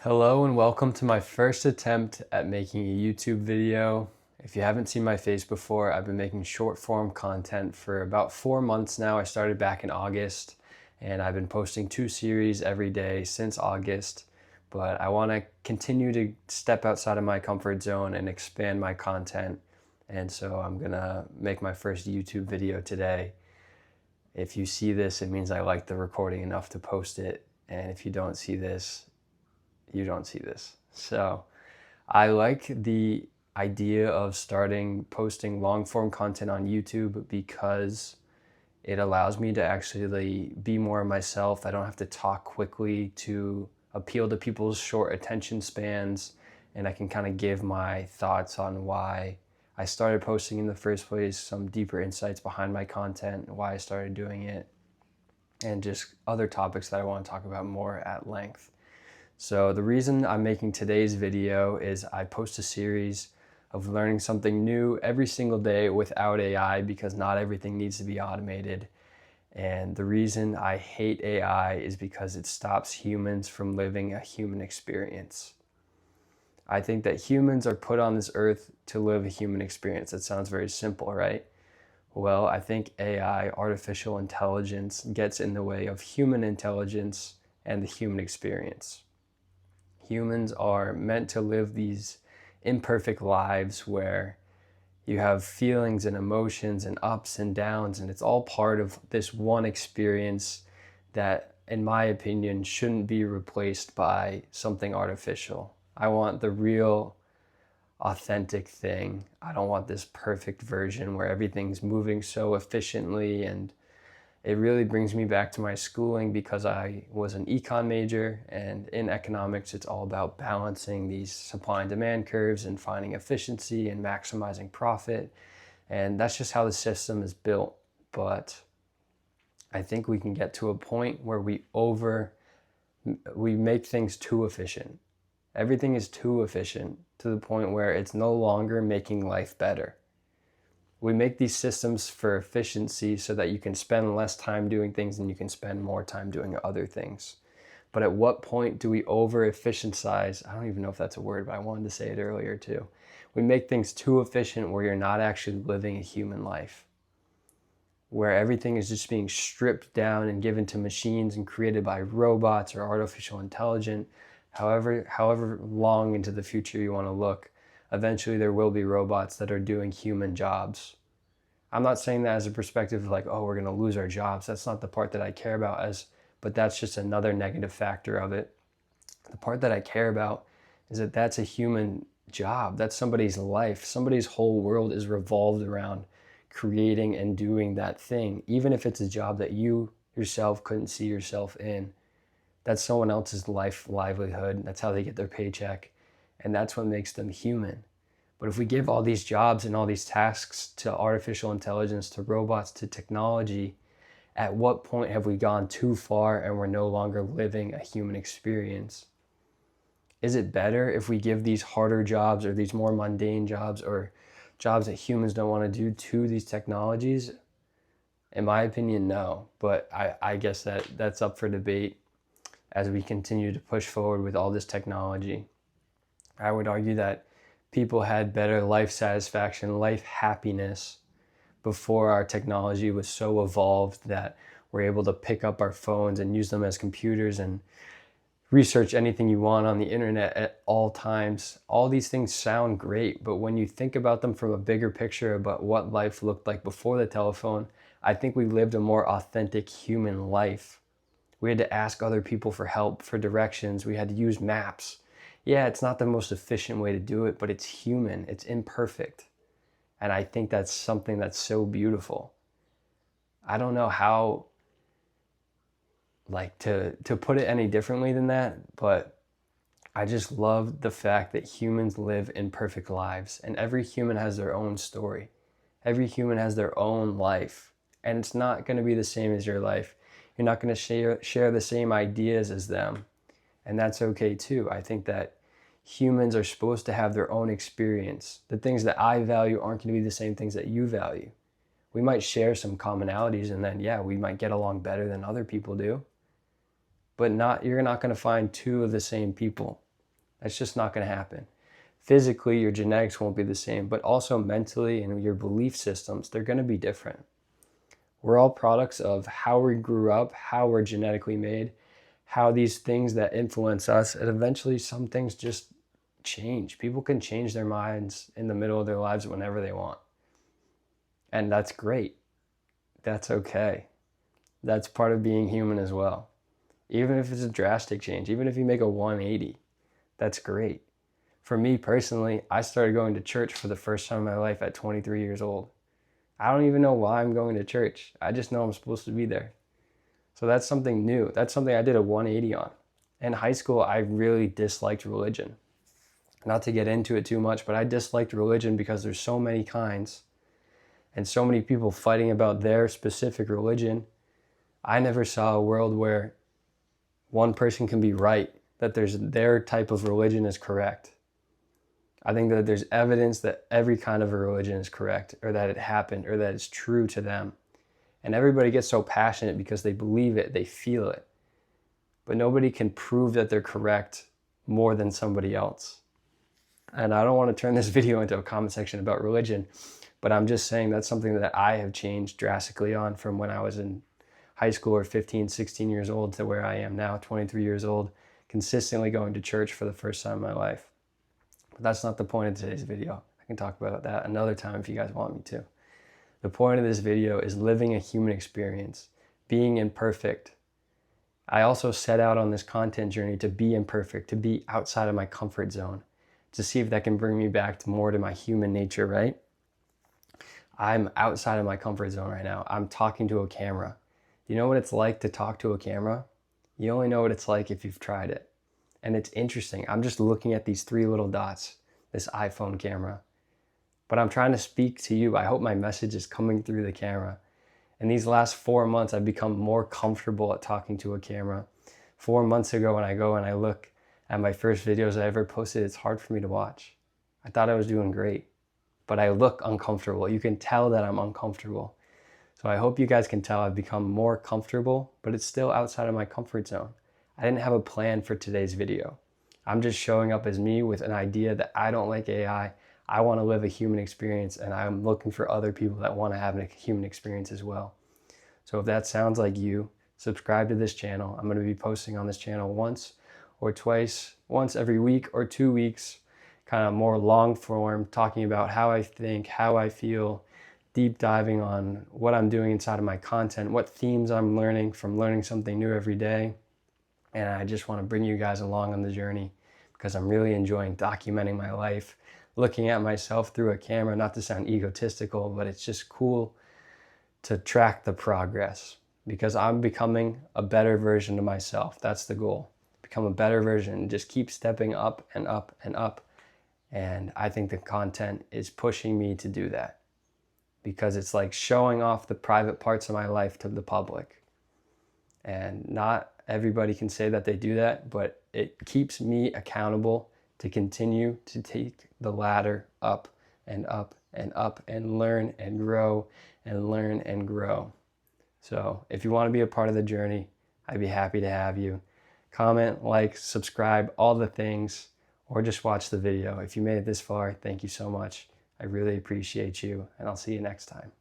Hello and welcome to my first attempt at making a YouTube video. If you haven't seen my face before, I've been making short form content for about 4 months now. I started back in August and I've been posting 2 series every day since August, but I want to continue to step outside of my comfort zone and expand my content. And so I'm gonna make my first YouTube video today. If you see this, it means I like the recording enough to post it. And if you don't see this, you don't see this. So I like the idea of starting posting long form content on YouTube because it allows me to actually be more myself. I don't have to talk quickly to appeal to people's short attention spans, and I can kind of give my thoughts on why I started posting in the first place, some deeper insights behind my content, why I started doing it, and just other topics that I want to talk about more at length. So the reason I'm making today's video is I post a series of learning something new every single day without AI because not everything needs to be automated. And the reason I hate AI is because it stops humans from living a human experience. I think that humans are put on this earth to live a human experience. That sounds very simple, right? Well, I think AI, artificial intelligence, gets in the way of human intelligence and the human experience. Humans are meant to live these imperfect lives where you have feelings and emotions and ups and downs, and it's all part of this one experience that, in my opinion, shouldn't be replaced by something artificial. I want the real, authentic thing. I don't want this perfect version where everything's moving so efficiently. And it really brings me back to my schooling because I was an econ major, and in economics it's all about balancing these supply and demand curves and finding efficiency and maximizing profit, and that's just how the system is built. But I think we can get to a point where we make things too efficient. Everything is too efficient to the point where it's no longer making life better. We make these systems for efficiency so that you can spend less time doing things and you can spend more time doing other things. But at what point do we over efficientize? I don't even know if that's a word, but I wanted to say it earlier too. We make things too efficient where you're not actually living a human life, where everything is just being stripped down and given to machines and created by robots or artificial intelligence. However long into the future you want to look, eventually there will be robots that are doing human jobs. I'm not saying that as a perspective of like, oh, we're going to lose our jobs. That's not the part that I care about, but that's just another negative factor of it. The part that I care about is that that's a human job. That's somebody's life. Somebody's whole world is revolved around creating and doing that thing, even if it's a job that you yourself couldn't see yourself in. That's someone else's livelihood. That's how they get their paycheck. And that's what makes them human. But if we give all these jobs and all these tasks to artificial intelligence, to robots, to technology, at what point have we gone too far and we're no longer living a human experience? Is it better if we give these harder jobs or these more mundane jobs or jobs that humans don't want to do to these technologies? In my opinion, no. But I guess that's up for debate as we continue to push forward with all this technology. I would argue that people had better life satisfaction, life happiness before our technology was so evolved that we're able to pick up our phones and use them as computers and research anything you want on the internet at all times. All these things sound great, but when you think about them from a bigger picture about what life looked like before the telephone, I think we lived a more authentic human life. We had to ask other people for help, for directions. We had to use maps. Yeah, it's not the most efficient way to do it, but it's human, it's imperfect. And I think that's something that's so beautiful. I don't know how to put it any differently than that, but I just love the fact that humans live imperfect lives, and every human has their own story. Every human has their own life, and it's not going to be the same as your life. You're not going to share the same ideas as them. And that's okay too. I think that humans are supposed to have their own experience. The things that I value aren't going to be the same things that you value. We might share some commonalities, and then, yeah, we might get along better than other people do. But you're not going to find two of the same people. That's just not going to happen. Physically, your genetics won't be the same, but also mentally and your belief systems, they're going to be different. We're all products of how we grew up, how we're genetically made, how these things that influence us, and eventually some things just change. People can change their minds in the middle of their lives whenever they want. And that's great. That's okay. That's part of being human as well. Even if it's a drastic change, even if you make a 180, that's great. For me personally, I started going to church for the first time in my life at 23 years old. I don't even know why I'm going to church. I just know I'm supposed to be there. So that's something new. That's something I did a 180 on. In high school, I really disliked religion. Not to get into it too much, but I disliked religion because there's so many kinds and so many people fighting about their specific religion. I never saw a world where one person can be right, that their type of religion is correct. I think that there's evidence that every kind of a religion is correct, or that it happened, or that it's true to them. And everybody gets so passionate because they believe it, they feel it. But nobody can prove that they're correct more than somebody else. And I don't want to turn this video into a comment section about religion, but I'm just saying that's something that I have changed drastically on from when I was in high school or 15, 16 years old to where I am now, 23 years old, consistently going to church for the first time in my life. But that's not the point of today's video. I can talk about that another time if you guys want me to. The point of this video is living a human experience, being imperfect. I also set out on this content journey to be imperfect, to be outside of my comfort zone, to see if that can bring me back to more to my human nature, right? I'm outside of my comfort zone right now. I'm talking to a camera. You know what it's like to talk to a camera? You only know what it's like if you've tried it. And it's interesting. I'm just looking at these three little dots, this iPhone camera. But I'm trying to speak to you. I hope my message is coming through the camera. In these last 4 months, I've become more comfortable at talking to a camera. 4 months ago, when I go and I look at my first videos I ever posted, it's hard for me to watch. I thought I was doing great, but I look uncomfortable. You can tell that I'm uncomfortable. So I hope you guys can tell I've become more comfortable, but it's still outside of my comfort zone. I didn't have a plan for today's video. I'm just showing up as me with an idea that I don't like AI. I want to live a human experience, and I'm looking for other people that want to have a human experience as well. So if that sounds like you, subscribe to this channel. I'm going to be posting on this channel once or twice, once every week or 2 weeks, kind of more long form, talking about how I think, how I feel, deep diving on what I'm doing inside of my content, what themes I'm learning from learning something new every day. And I just want to bring you guys along on the journey because I'm really enjoying documenting my life, looking at myself through a camera, not to sound egotistical, but it's just cool to track the progress because I'm becoming a better version of myself. That's the goal. Become a better version and just keep stepping up and up and up. And I think the content is pushing me to do that because it's like showing off the private parts of my life to the public. And not everybody can say that they do that, but it keeps me accountable to continue to take the ladder up and up and up and learn and grow and learn and grow. So if you want to be a part of the journey, I'd be happy to have you. Comment, like, subscribe, all the things, or just watch the video. If you made it this far, thank you so much. I really appreciate you, and I'll see you next time.